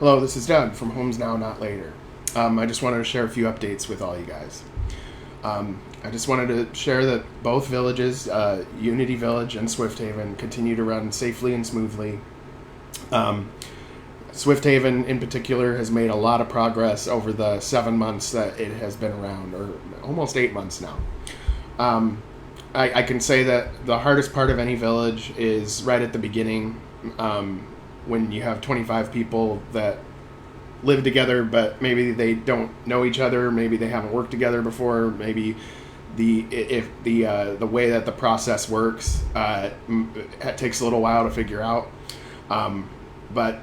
Hello, this is Doug from Homes Now, Not Later. I just wanted to share a few updates with all you guys. I just wanted to share that both villages, Unity Village and Swift Haven, continue to run safely and smoothly. Swift Haven, in particular, has made a lot of progress over the 7 months that it has been around, or almost 8 months now. I can say that the hardest part of any village is right at the beginning, when you have 25 people that live together, but maybe they don't know each other, maybe they haven't worked together before, maybe the way that the process works it takes a little while to figure out. But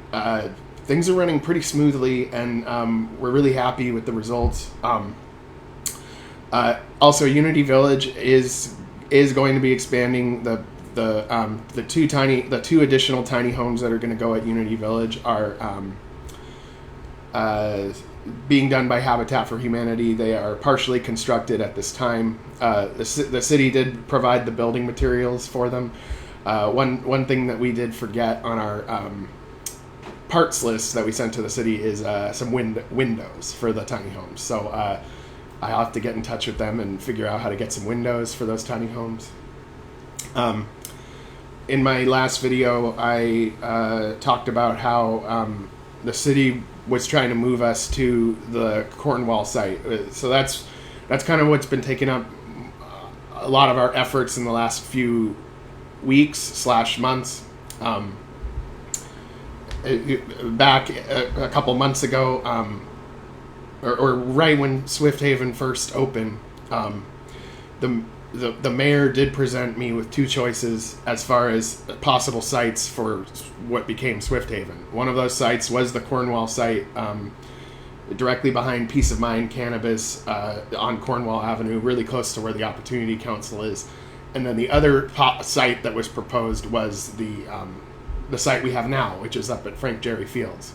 things are running pretty smoothly, and we're really happy with the results. Also, Unity Village is going to be expanding. The two additional tiny homes that are going to go at Unity Village are being done by Habitat for Humanity. They are partially constructed at this time. The city did provide the building materials for them. One thing that we did forget on our parts list that we sent to the city is some windows for the tiny homes. So I'll have to get in touch with them and figure out how to get some windows for those tiny homes. In my last video, I talked about how the city was trying to move us to the Cornwall site. So that's kind of what's been taking up a lot of our efforts in the last few weeks / months. Back a couple months ago, or right when Swift Haven first opened, the mayor did present me with two choices as far as possible sites for what became Swift Haven. One of those sites was the Cornwall site, directly behind Peace of Mind Cannabis on Cornwall Avenue, really close to where the Opportunity Council is. And then the other site that was proposed was the site we have now, which is up at Frank Jerry Fields.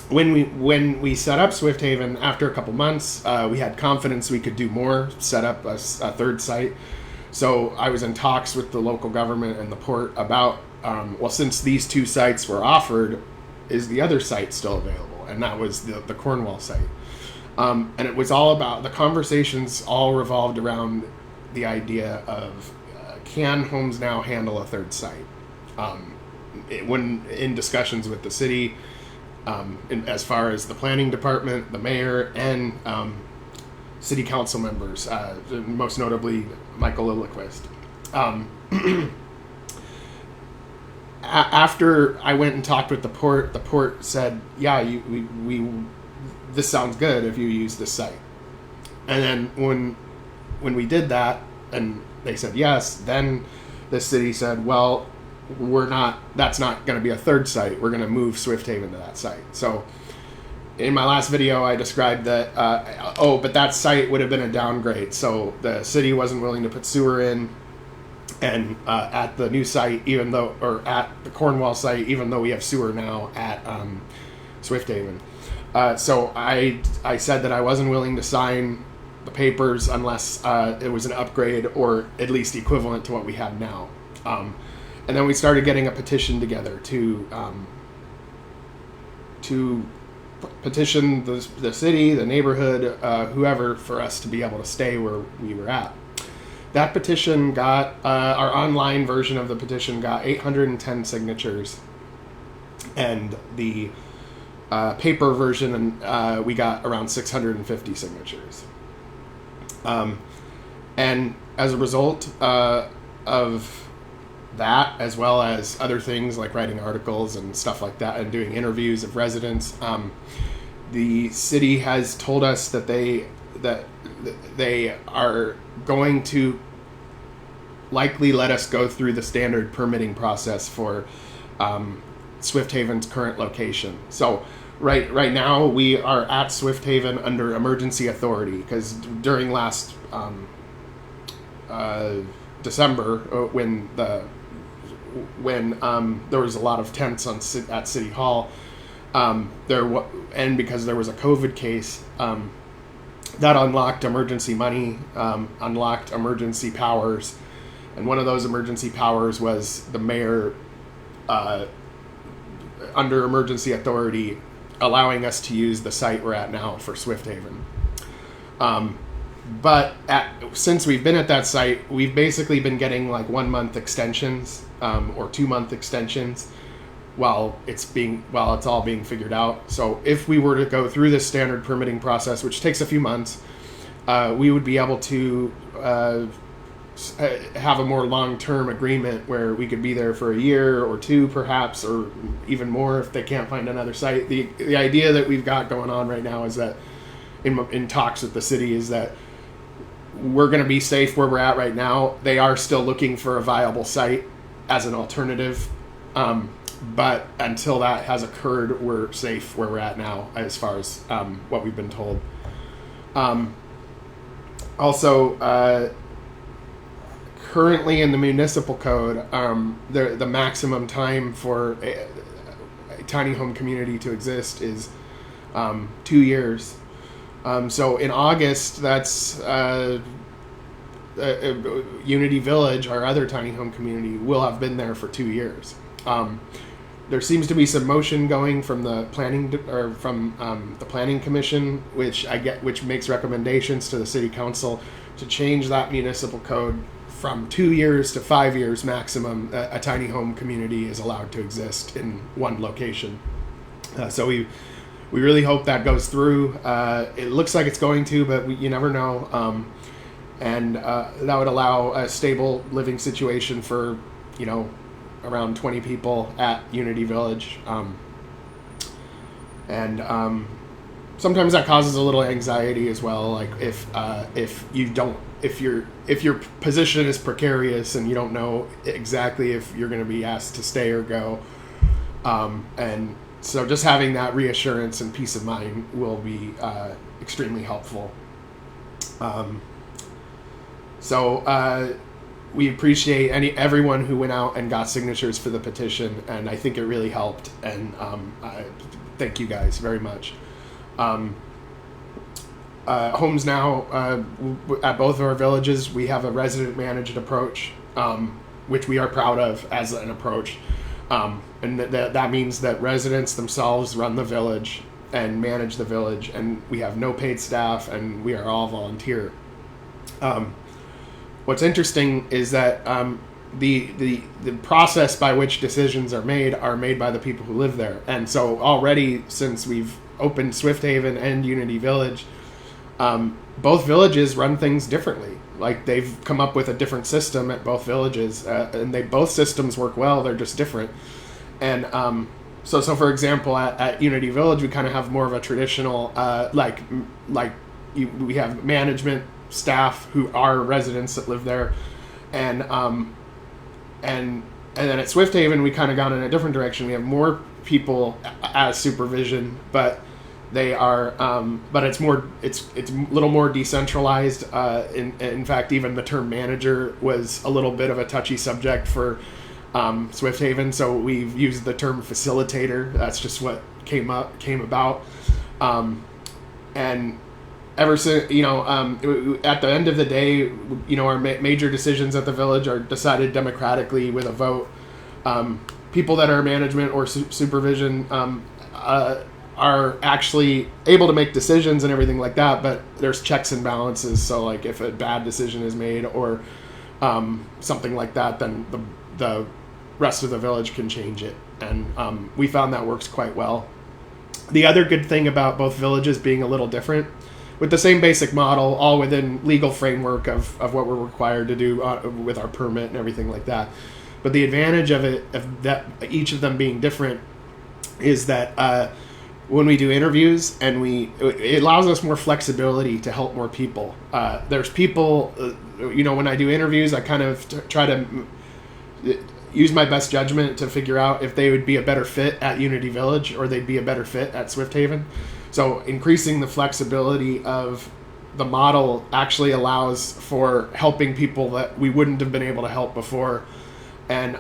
When we set up Swift Haven, after a couple months, we had confidence we could do more, set up a third site. So I was in talks with the local government and the port about, since these two sites were offered, is the other site still available? And that was the Cornwall site. And it was all about, the conversations all revolved around the idea of, can Homes Now handle a third site? When in discussions with the city, as far as the planning department, the mayor, and city council members, most notably Michael Lilliquist. After I went and talked with the port said, yeah, this sounds good if you use this site. And then when we did that, and they said yes, then the city said, well, that's not going to be a third site. We're going to move Swift Haven to that site. So in my last video, I described that, but that site would have been a downgrade. So the city wasn't willing to put sewer in, and at the new site, at the Cornwall site, even though we have sewer now at Swift Haven. So I said that I wasn't willing to sign the papers unless it was an upgrade or at least equivalent to what we have now. And then we started getting a petition together to petition the city, the neighborhood, whoever, for us to be able to stay where we were at. That petition got, our online version of the petition got 810 signatures, and the paper version, we got around 650 signatures. And as a result of that, as well as other things like writing articles and stuff like that and doing interviews of residents, the city has told us that they are going to likely let us go through the standard permitting process for Swift Haven's current location. So right now we are at Swift Haven under emergency authority, because during last December, when there was a lot of tents at City Hall, and because there was a COVID case, that unlocked emergency money, unlocked emergency powers, and one of those emergency powers was the mayor under emergency authority, allowing us to use the site we're at now for Swift Haven. But since we've been at that site, we've basically been getting like 1 month extensions or 2 month extensions while it's all being figured out. So if we were to go through this standard permitting process, which takes a few months, we would be able to have a more long-term agreement where we could be there for a year or two, perhaps, or even more if they can't find another site. The idea that we've got going on right now is that in talks with the city is that we're going to be safe where we're at right now. They are still looking for a viable site as an alternative. But until that has occurred, we're safe where we're at now as far as what we've been told. Also, currently in the municipal code, the maximum time for a tiny home community to exist is 2 years. So in August, that's Unity Village, our other tiny home community, will have been there for 2 years. There seems to be some motion going from the planning the planning commission, which makes recommendations to the city council to change that municipal code from 2 years to 5 years maximum. A tiny home community is allowed to exist in one location. So we really hope that goes through. It looks like it's going to, but you never know. And that would allow a stable living situation for, around 20 people at Unity Village. Sometimes that causes a little anxiety as well. Like if your position is precarious and you don't know exactly if you're going to be asked to stay or go. And so just having that reassurance and peace of mind will be extremely helpful. We appreciate everyone who went out and got signatures for the petition, and I think it really helped. And thank you guys very much. HomesNOW, at both of our villages, we have a resident managed approach, which we are proud of as an approach. And that means that residents themselves run the village and manage the village, and we have no paid staff, and we are all volunteer. What's interesting is that the process by which decisions are made by the people who live there. And so already, since we've opened Swift Haven and Unity Village, both villages run things differently. Like, they've come up with a different system at both villages, and both systems work well. They're just different. And so for example, at Unity Village, we kind of have more of a traditional we have management staff who are residents that live there, and then at Swift Haven we kind of gone in a different direction. We have more people as supervision, but they are but it's a little more decentralized. In fact, even the term manager was a little bit of a touchy subject for Swift Haven, so we've used the term facilitator. That's just what came about. And ever since, at the end of the day, our major decisions at the village are decided democratically with a vote. People that are management or supervision are actually able to make decisions and everything like that, but there's checks and balances. So, like, if a bad decision is made or something like that, then the rest of the village can change it. And we found that works quite well. The other good thing about both villages being a little different, with the same basic model, all within legal framework of what we're required to do with our permit and everything like that. But the advantage of that each of them being different is that when we do interviews, and it allows us more flexibility to help more people. There's people, when I do interviews, I kind of try to use my best judgment to figure out if they would be a better fit at Unity Village or they'd be a better fit at Swift Haven. So increasing the flexibility of the model actually allows for helping people that we wouldn't have been able to help before. And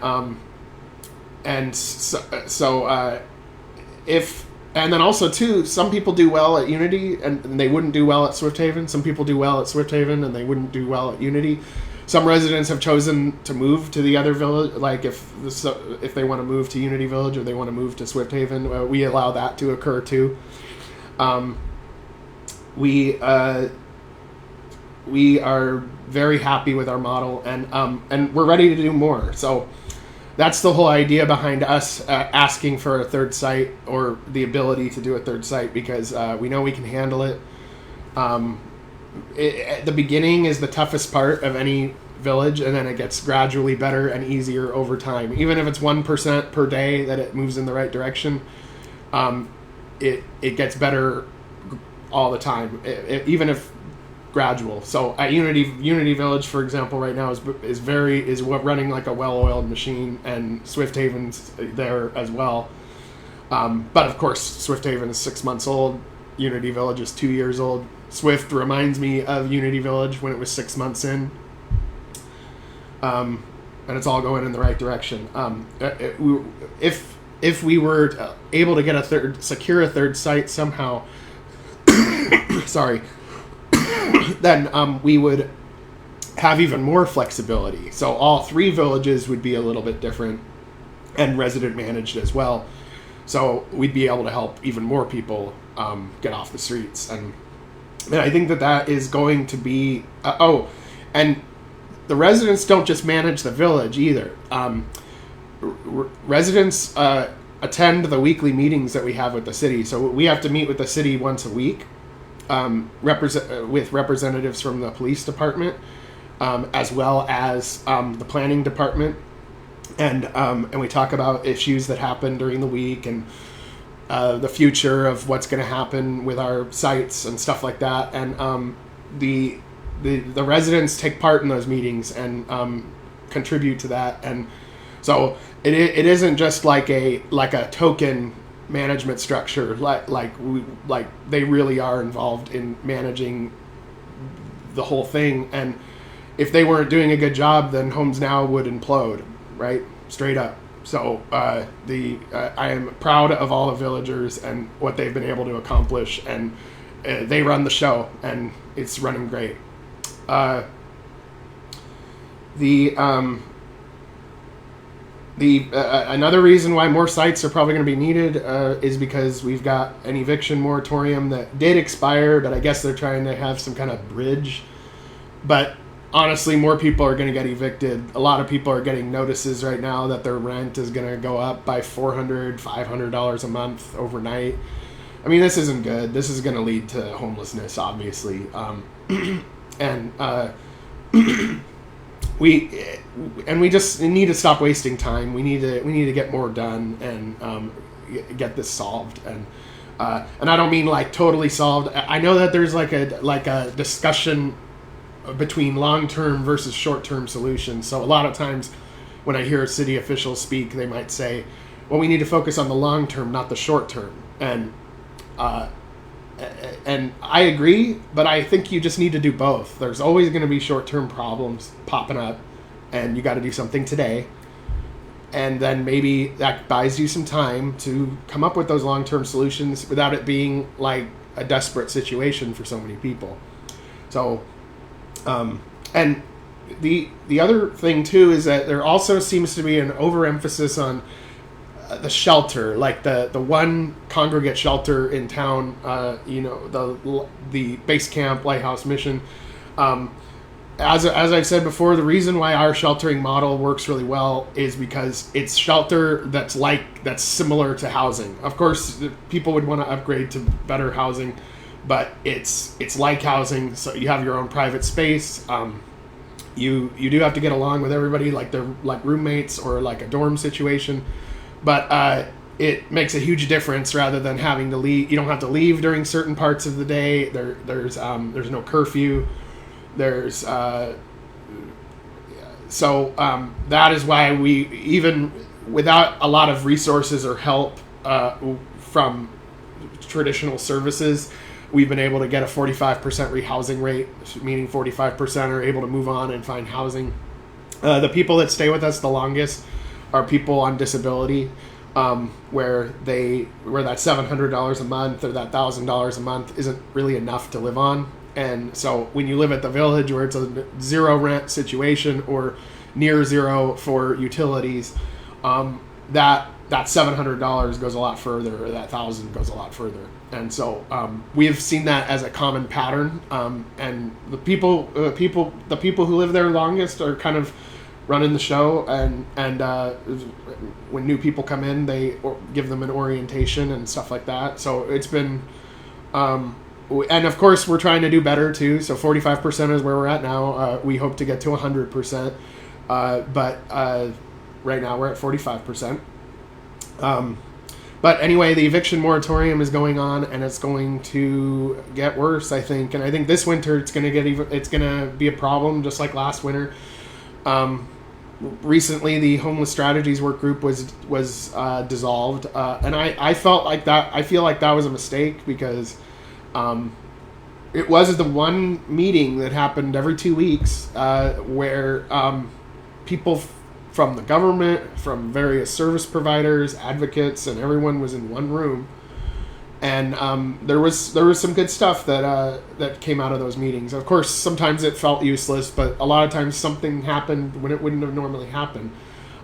then also too, some people do well at Unity and they wouldn't do well at Swift Haven. Some people do well at Swift Haven and they wouldn't do well at Unity. Some residents have chosen to move to the other village, like if they want to move to Unity Village or they want to move to Swift Haven, we allow that to occur too. We are very happy with our model, and we're ready to do more. So that's the whole idea behind us asking for a third site, or the ability to do a third site, because we know we can handle it. The beginning is the toughest part of any village, and then it gets gradually better and easier over time. Even if it's 1% per day that it moves in the right direction, it gets better all the time, even if gradual. So at Unity Village, for example, right now is running like a well-oiled machine, and Swift Haven's there as well. But of course, Swift Haven is 6 months old. Unity Village is 2 years old. Swift reminds me of Unity Village when it was 6 months in. And it's all going in the right direction. If we were able to secure a third site somehow, sorry, then we would have even more flexibility. So all 3 villages would be a little bit different and resident managed as well. So we'd be able to help even more people get off the streets. And I think that is going to be... and the residents don't just manage the village either. Residents attend the weekly meetings that we have with the city. So we have to meet with the city once a week, with representatives from the police department, as well as the planning department. And we talk about issues that happen during the week, and the future of what's going to happen with our sites and stuff like that. And the residents take part in those meetings and contribute to that. And so it isn't just like a token management structure. Like they really are involved in managing the whole thing. And if they weren't doing a good job, then HomesNOW would implode, right? Straight up. So I am proud of all the villagers and what they've been able to accomplish, and they run the show, and it's running great. Another reason why more sites are probably going to be needed is because we've got an eviction moratorium that did expire, but I guess they're trying to have some kind of bridge. But honestly, more people are going to get evicted. A lot of people are getting notices right now that their rent is going to go up by $400, $500 a month overnight. I mean, this isn't good. This is going to lead to homelessness, obviously. And we just need to stop wasting time. We need to get more done and get this solved. And I don't mean like totally solved. I know that there's like a discussion between long-term versus short-term solutions. So a lot of times when I hear city officials speak, they might say, well, we need to focus on the long-term, not the short-term. And I agree, but I think you just need to do both. There's always going to be short-term problems popping up, and you got to do something today. And then maybe that buys you some time to come up with those long-term solutions without it being like a desperate situation for so many people. So, and the other thing too is that there also seems to be an overemphasis on the shelter, like the one congregate shelter in town, the base camp lighthouse mission. As I've said before, the reason why our sheltering model works really well is because it's shelter that's similar to housing. Of course, people would want to upgrade to better housing, but it's like housing. So you have your own private space. You do have to get along with everybody, like they're like roommates or like a dorm situation. But it makes a huge difference rather than having to leave. You don't have to leave during certain parts of the day. There's no curfew. That is why we, even without a lot of resources or help from traditional services, we've been able to get a 45% rehousing rate, meaning 45% are able to move on and find housing. The people that stay with us the longest are people on disability, where that $700 a month or that $1,000 a month isn't really enough to live on. And so when you live at the Village, where it's a zero rent situation or near zero for utilities, that $700 goes a lot further, or that $1,000 goes a lot further. And so we have seen that as a common pattern. And the people who live there longest are kind of running the show. And when new people come in, they give them an orientation and stuff like that. So it's been, and of course we're trying to do better too. So 45% is where we're at now. We hope to get to 100%. But right now we're at 45%. But anyway, the eviction moratorium is going on, and it's going to get worse, I think. And I think this winter it's going to be a problem, just like last winter. Recently, the homeless strategies work group was dissolved, and I felt like that. I feel like that was a mistake because it was the one meeting that happened every 2 weeks where people from the government, from various service providers, advocates, and everyone was in one room. And there was some good stuff that came out of those meetings. Of course, sometimes it felt useless, but a lot of times something happened when it wouldn't have normally happened.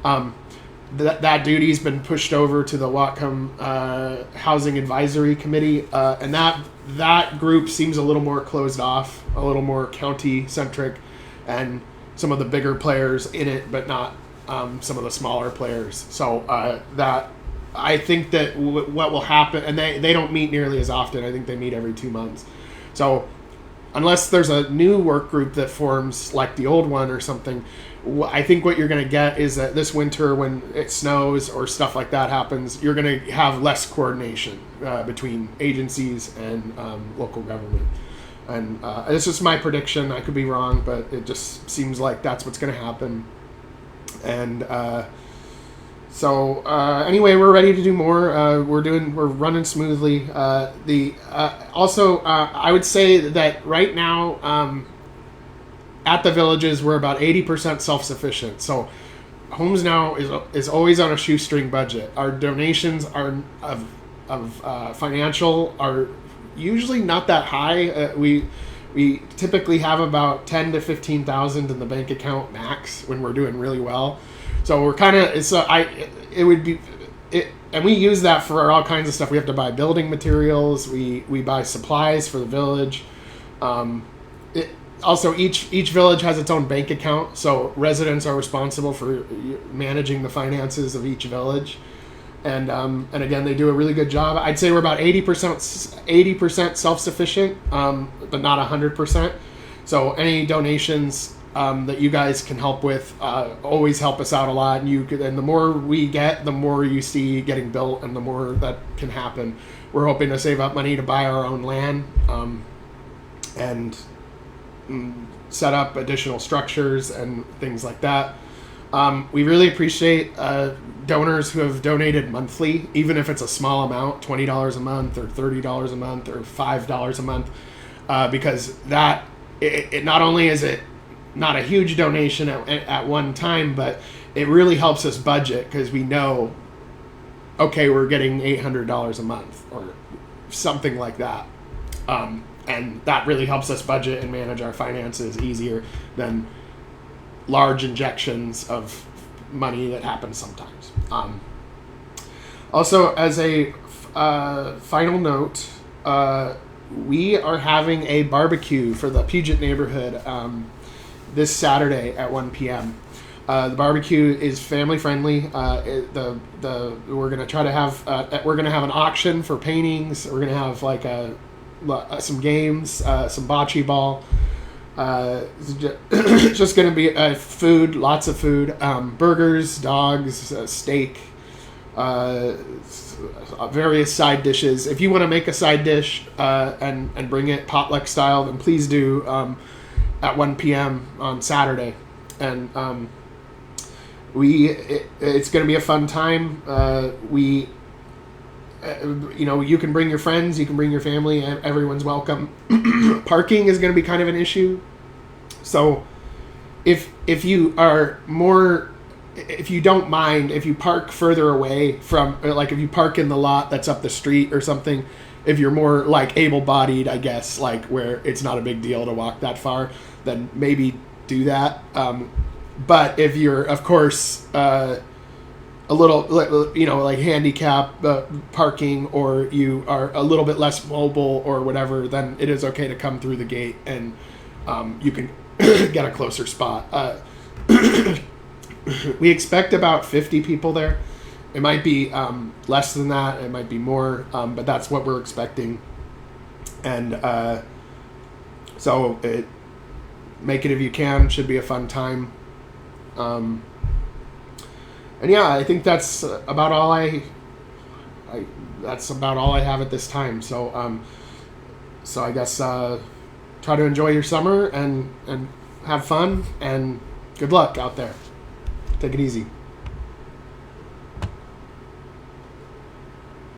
That duty's been pushed over to the Whatcom Housing Advisory Committee, and that group seems a little more closed off, a little more county-centric, and some of the bigger players in it, but not some of the smaller players. So that I think that what will happen, and they don't meet nearly as often. I think they meet every 2 months. So unless there's a new work group that forms like the old one or something, I think what you're going to get is that this winter, when it snows or stuff like that happens, you're going to have less coordination between agencies and local government. And it's just my prediction. I could be wrong, but it just seems like that's what's going to happen. And so anyway, we're ready to do more. We're running smoothly. Also, I would say that right now at the Villages, we're about 80% self-sufficient. So HomesNOW is always on a shoestring budget. Our donations are of financial are usually not that high. We typically have about 10 to 15,000 in the bank account max when we're doing really well. So we're kind of and we use that for all kinds of stuff. We have to buy building materials. We buy supplies for the village. Also, each village has its own bank account, so residents are responsible for managing the finances of each village. And again, they do a really good job. I'd say we're about 80% self-sufficient, but not 100%. So any donations that you guys can help with always help us out a lot. And the more we get, the more you see getting built, and the more that can happen. We're hoping to save up money to buy our own land and set up additional structures and things like that. We really appreciate donors who have donated monthly, even if it's a small amount, $20 a month or $30 a month or $5 a month, because that it not only is it not a huge donation at one time, but it really helps us budget, because we know, okay, we're getting $800 a month or something like that. And that really helps us budget and manage our finances easier than large injections of money that happen sometimes. Also, as a final note, we are having a barbecue for the Puget neighborhood this Saturday at 1 p.m. The barbecue is family friendly. We're gonna try to have we're gonna have an auction for paintings. We're gonna have like some games, some bocce ball. It's just going to be food, lots of food, burgers, dogs, steak, various side dishes. If you want to make a side dish and bring it potluck style, then please do at 1 p.m. on Saturday. And it's going to be a fun time. You can bring your friends, you can bring your family, everyone's welcome. Parking is going to be kind of an issue. So if you don't mind, if you park further away from, like if you park in the lot that's up the street or something, if you're more like able-bodied, I guess, like where it's not a big deal to walk that far, then maybe do that. But if you're, of course, a little, you know, like handicap parking, or you are a little bit less mobile or whatever, then it is okay to come through the gate, and you can get a closer spot. We expect about 50 people there. It might be less than that. It might be more, but that's what we're expecting. And so make it if you can. Should be a fun time. And yeah, I think that's about all that's about all I have at this time. So so I guess try to enjoy your summer and have fun, and good luck out there. Take it easy.